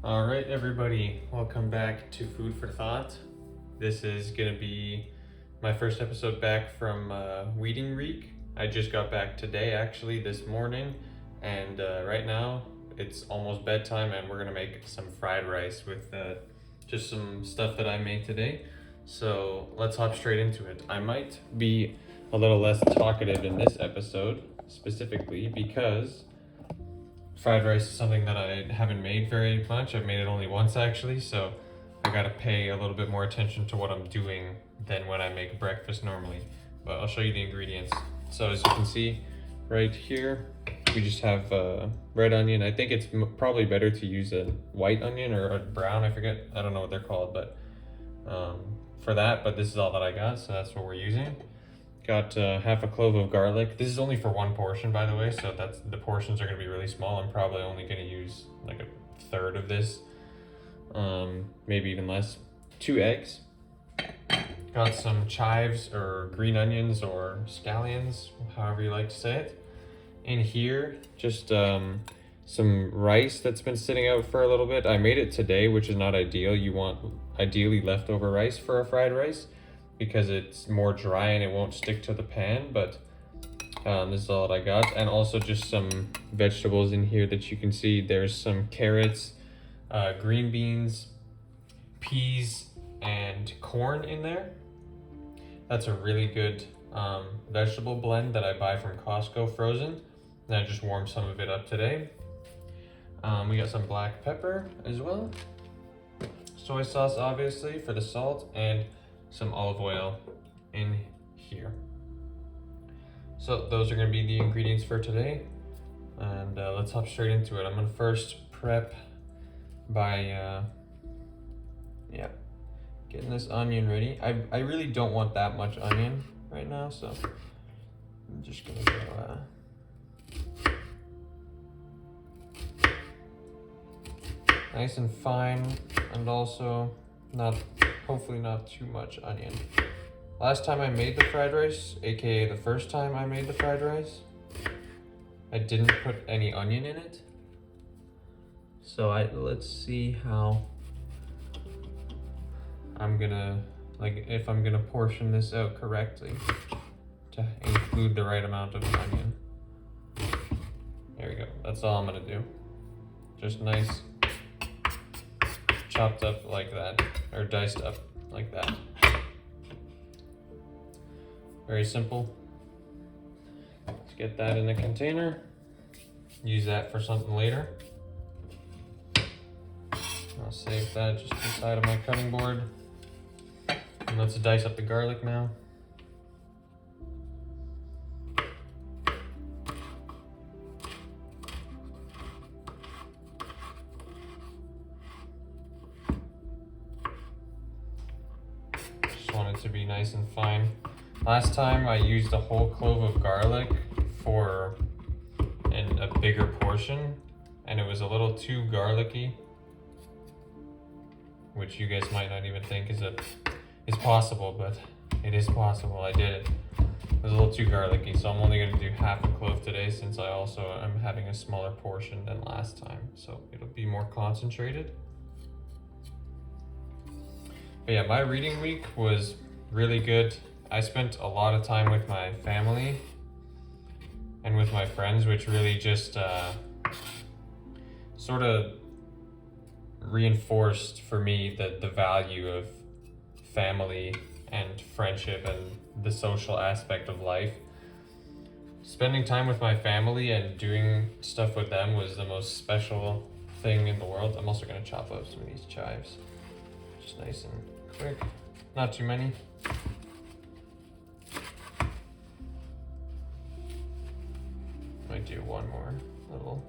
All right, everybody, welcome back to Food for Thought. This is gonna be my first episode back from Weeding Week. I just got back today, actually, this morning, and right now it's almost bedtime, and we're gonna make some fried rice with just some stuff that I made today. So let's hop straight into it. I might be a little less talkative in this episode, specifically because fried rice is something that I haven't made very much. I've made it only once actually, so I gotta pay a little bit more attention to what I'm doing than when I make breakfast normally. But I'll show you the ingredients. So as you can see right here, we just have red onion. I think it's probably better to use a white onion or a brown, I forget. I don't know what they're called, but for that, but this is all that I got, so that's what we're using. Got half a clove of garlic. This is only for one portion, by the way, so that's the portions are gonna be really small. I'm probably only gonna use like a third of this, maybe even less. 2 eggs. Got some chives or green onions or scallions, however you like to say it. In here, just some rice that's been sitting out for a little bit. I made it today, which is not ideal. You want ideally leftover rice for a fried rice, because it's more dry and it won't stick to the pan, but this is all that I got. And also just some vegetables in here that you can see. There's some carrots, green beans, peas, and corn in there. That's a really good vegetable blend that I buy from Costco frozen, and I just warmed some of it up today. We got some black pepper as well, soy sauce obviously for the salt, and some olive oil in here. So those are gonna be the ingredients for today, and let's hop straight into it. I'm gonna first prep by getting this onion ready. I really don't want that much onion right now, so I'm just gonna go nice and fine, and also hopefully not too much onion. Last time I made the fried rice, aka the first time I made the fried rice, I didn't put any onion in it. So let's see how I'm gonna, if I'm gonna portion this out correctly to include the right amount of onion. There we go, that's all I'm gonna do. Just nice chopped up like that, or diced up like that. Very simple. Let's get that in a container. Use that for something later. I'll save that just inside of my cutting board. And let's dice up the garlic now. Want it to be nice and fine. Last time I used a whole clove of garlic for a bigger portion, and it was a little too garlicky, which you guys might not even think is possible, but it is possible. I did it. It was a little too garlicky, so I'm only going to do half a clove today, since I also am having a smaller portion than last time, so it'll be more concentrated. But yeah, my reading week was really good. I spent a lot of time with my family and with my friends, which really just sort of reinforced for me the value of family and friendship and the social aspect of life. Spending time with my family and doing stuff with them was the most special thing in the world. I'm also going to chop up some of these chives. Just nice and quick, not too many. Might do one more little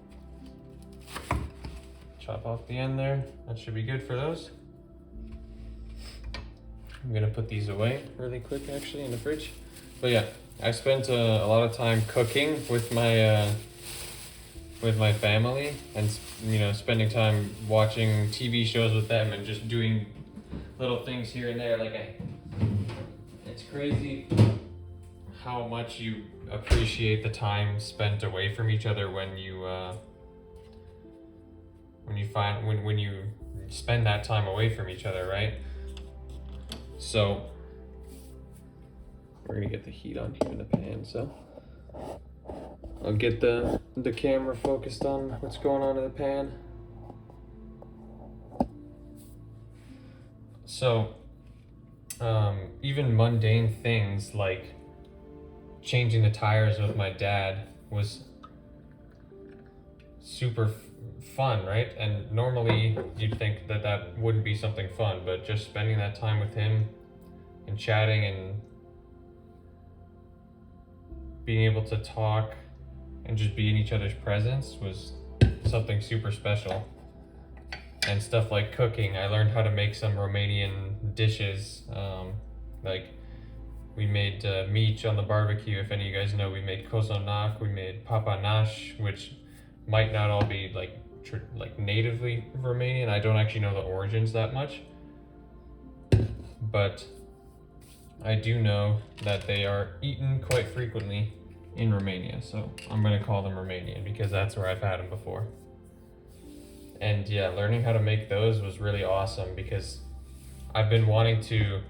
chop off the end there. That should be good for those. I'm gonna put these away really quick actually in the fridge. But yeah, I spent a lot of time cooking with my family, and spending time watching TV shows with them and just doing little things here and there. It's crazy how much you appreciate the time spent away from each other when you when you spend that time away from each other, right? So we're gonna get the heat on here in the pan, so I'll get the camera focused on what's going on in the pan. So even mundane things like changing the tires with my dad was super fun, right? And normally you'd think that that wouldn't be something fun, but just spending that time with him and chatting and being able to talk and just be in each other's presence was something super special. And stuff like cooking, I learned how to make some Romanian dishes. Like we made meat on the barbecue. If any of you guys know, we made cozonac, we made papanash, which might not all be like natively Romanian. I don't actually know the origins that much, but I do know that they are eaten quite frequently in Romania. So I'm gonna call them Romanian because that's where I've had them before. And yeah, learning how to make those was really awesome because I've been wanting to,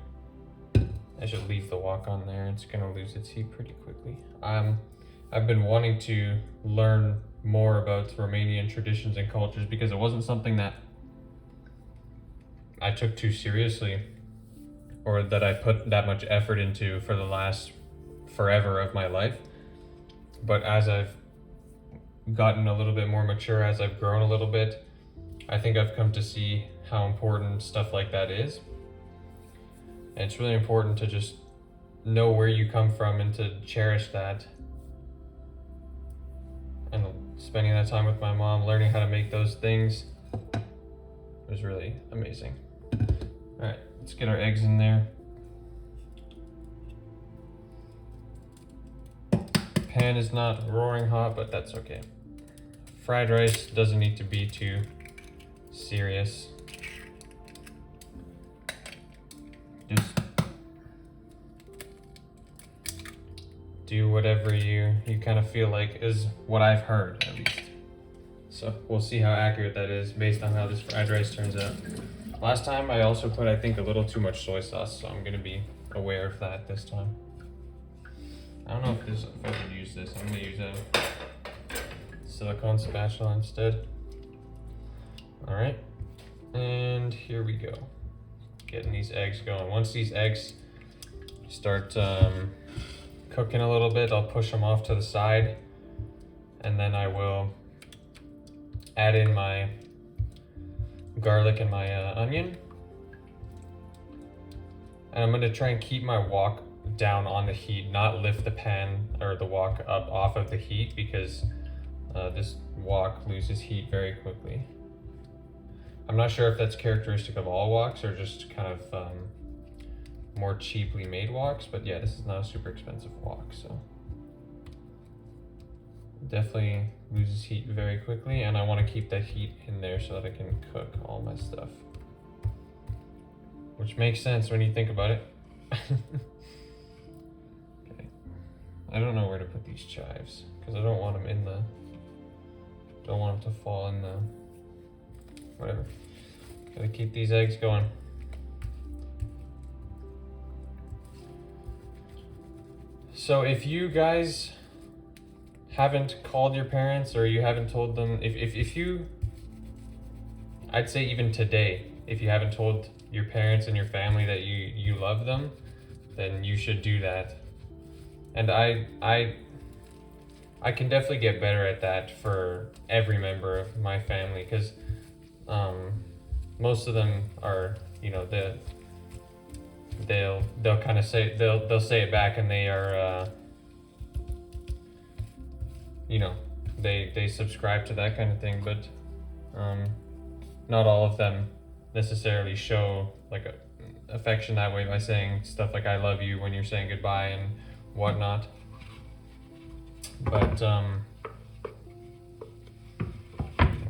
I should leave the wok on there, it's gonna lose its heat pretty quickly. I've been wanting to learn more about Romanian traditions and cultures because it wasn't something that I took too seriously or that I put that much effort into for the last forever of my life. But as I've gotten a little bit more mature, as I've grown a little bit, I think I've come to see how important stuff like that is. And it's really important to just know where you come from and to cherish that. And spending that time with my mom, learning how to make those things was really amazing. All right, let's get our eggs in there. Pan is not roaring hot, but that's okay. Fried rice doesn't need to be too serious. Just do whatever you kind of feel like is what I've heard, at least. So we'll see how accurate that is based on how this fried rice turns out. Last time I also put, I think, a little too much soy sauce, so I'm gonna be aware of that this time. I don't know if I should use this. I'm gonna use a silicone spatula instead. All right, and here we go. Getting these eggs going. Once these eggs start cooking a little bit, I'll push them off to the side, and then I will add in my garlic and my onion. And I'm gonna try and keep my wok down on the heat, not lift the pan or the wok up off of the heat, because this wok loses heat very quickly. I'm not sure if that's characteristic of all woks or just kind of more cheaply made woks, but yeah, this is not a super expensive wok, so definitely loses heat very quickly, and I want to keep that heat in there so that I can cook all my stuff, which makes sense when you think about it. Okay, I don't know where to put these chives because I don't want them in the, don't want them to fall in the, whatever. Gotta keep these eggs going. So if you guys haven't called your parents or you haven't told them, if you, I'd say even today, if you haven't told your parents and your family that you love them, then you should do that. And I can definitely get better at that for every member of my family, because most of them are, you know, they'll kind of say, they'll say it back, and they are you know, they subscribe to that kind of thing, but not all of them necessarily show like affection that way by saying stuff like "I love you" when you're saying goodbye and whatnot. But I'm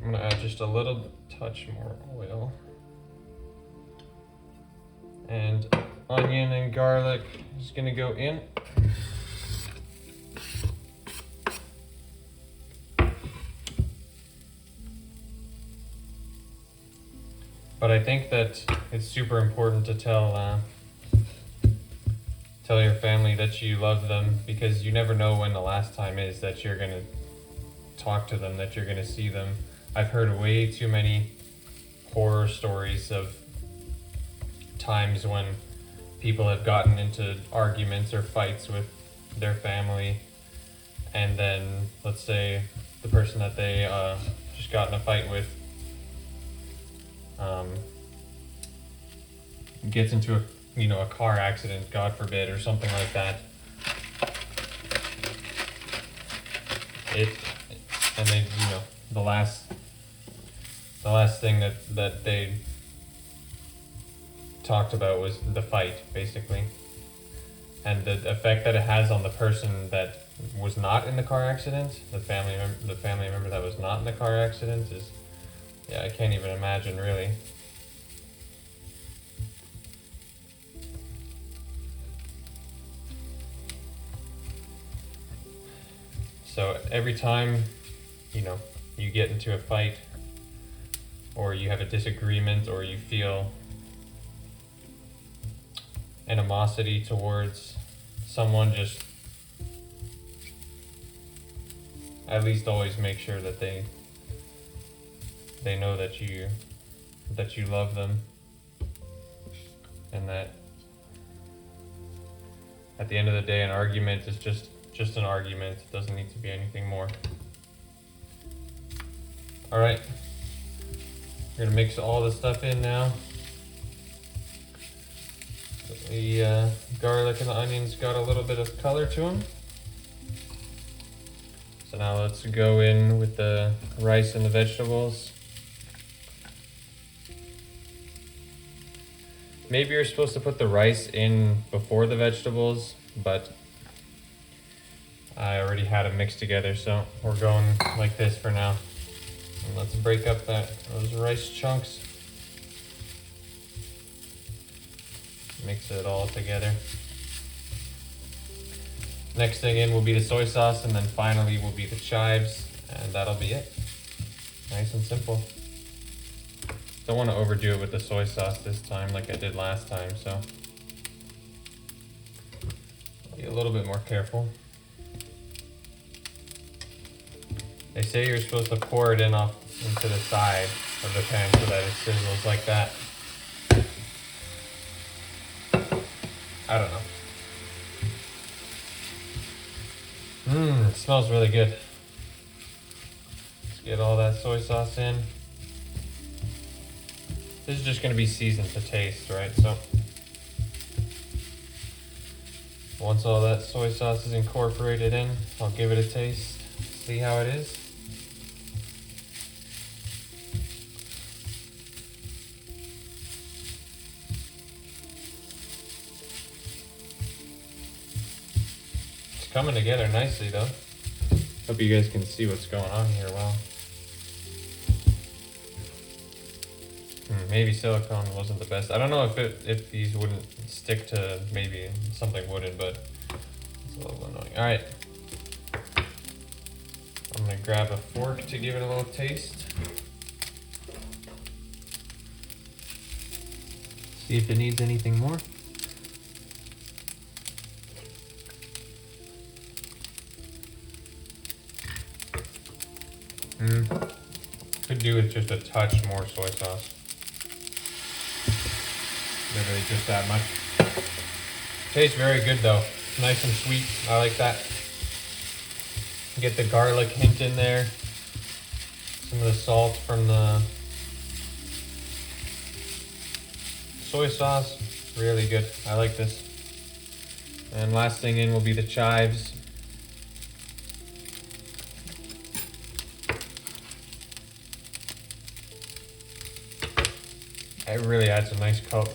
gonna add just a little touch more oil, and onion and garlic is gonna go in. But I think that it's super important to tell your family that you love them, because you never know when the last time is that you're gonna talk to them, that you're gonna see them. I've heard way too many horror stories of times when people have gotten into arguments or fights with their family, and then let's say the person that they just got in a fight with gets into a car accident, God forbid, or something like that. And they, the last thing that they talked about was the fight, basically, and the effect that it has on the person that was not in the car accident, the family member that was not in the car accident is, yeah, I can't even imagine, really. So every time, you get into a fight, or you have a disagreement, or you feel animosity towards someone, just at least always make sure that they know that you love them, and that at the end of the day, an argument is just an argument. It doesn't need to be anything more. All right, we're gonna mix all this stuff in now. The garlic and the onions got a little bit of color to them. So now let's go in with the rice and the vegetables. Maybe you're supposed to put the rice in before the vegetables, but I already had them mixed together, so we're going like this for now. And let's break up those rice chunks. Mix it all together. Next thing in will be the soy sauce, and then finally will be the chives, and that'll be it. Nice and simple. Don't want to overdo it with the soy sauce this time like I did last time, so I'll be a little bit more careful. They say you're supposed to pour it into the side of the pan so that it sizzles like that. I don't know. It smells really good. Let's get all that soy sauce in. This is just going to be seasoned to taste, right? So once all that soy sauce is incorporated in, I'll give it a taste, see how it is. Coming together nicely though. Hope you guys can see what's going on here well. Maybe silicone wasn't the best. I don't know if these wouldn't stick to maybe something wooden, but it's a little annoying. All right, I'm gonna grab a fork to give it a little taste. See if it needs anything more. Could do with just a touch more soy sauce. Literally just that much. Tastes very good though. Nice and sweet. I like that. Get the garlic hint in there. Some of the salt from the soy sauce. Really good. I like this. And last thing in will be the chives. It really adds a nice pop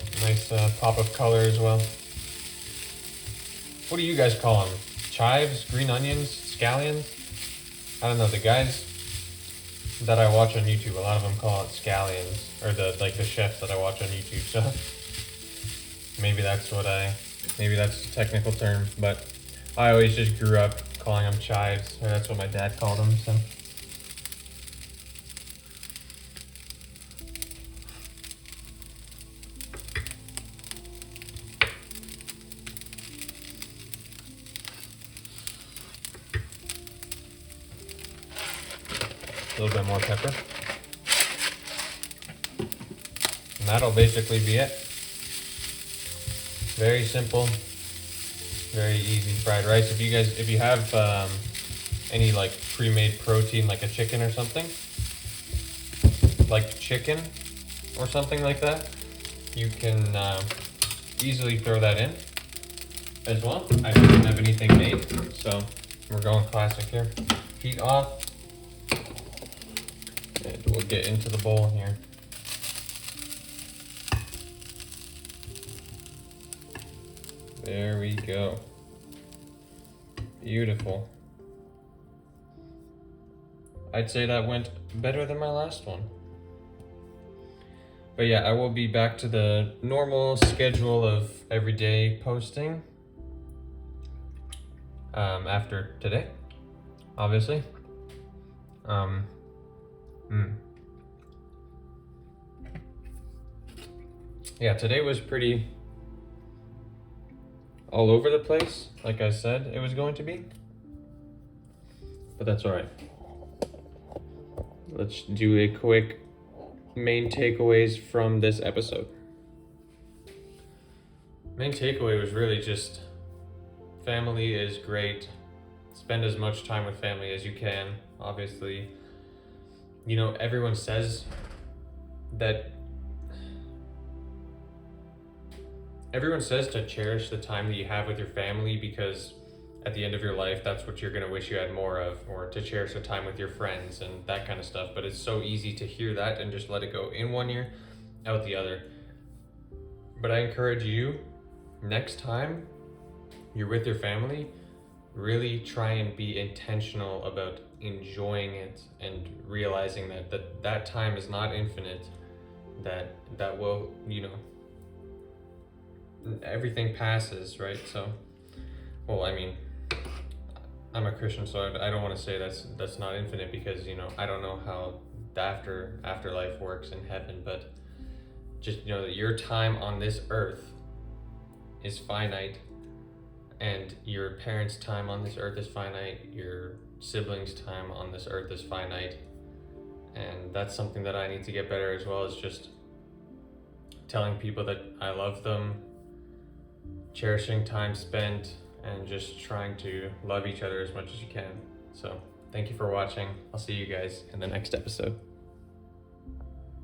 of color as well. What do you guys call them? Chives? Green onions? Scallions? I don't know. The guys that I watch on YouTube, a lot of them call it scallions, or the chefs that I watch on YouTube. So maybe that's the technical term, but I always just grew up calling them chives, or that's what my dad called them. So. A little bit more pepper. And that'll basically be it. Very simple, very easy fried rice. If you have any like pre-made protein, like a chicken or something, like chicken or something like that, you can easily throw that in as well. I don't have anything made, so we're going classic here. Heat off, and we'll get into the bowl here. There we go. Beautiful. I'd say that went better than my last one. But yeah, I will be back to the normal schedule of everyday posting after today, obviously. Yeah, today was pretty all over the place, like I said it was going to be. But that's all right. Let's do a quick main takeaways from this episode. Main takeaway was really just family is great. Spend as much time with family as you can. Obviously, you know, everyone says to cherish the time that you have with your family, because at the end of your life, that's what you're going to wish you had more of, or to cherish the time with your friends and that kind of stuff. But it's so easy to hear that and just let it go in one ear, out the other. But I encourage you, next time you're with your family, really try and be intentional about enjoying it and realizing that time is not infinite, that will, you know, everything passes, right? So, well, I mean, I'm a Christian, so I don't want to say that's not infinite, because, you know, I don't know how the afterlife works in heaven, but just know that your time on this earth is finite, and your parents' time on this earth is finite, your siblings' time on this earth is finite, and that's something that I need to get better as well, is just telling people that I love them, cherishing time spent, and just trying to love each other as much as you can. So thank you for watching. I'll see you guys in the next episode.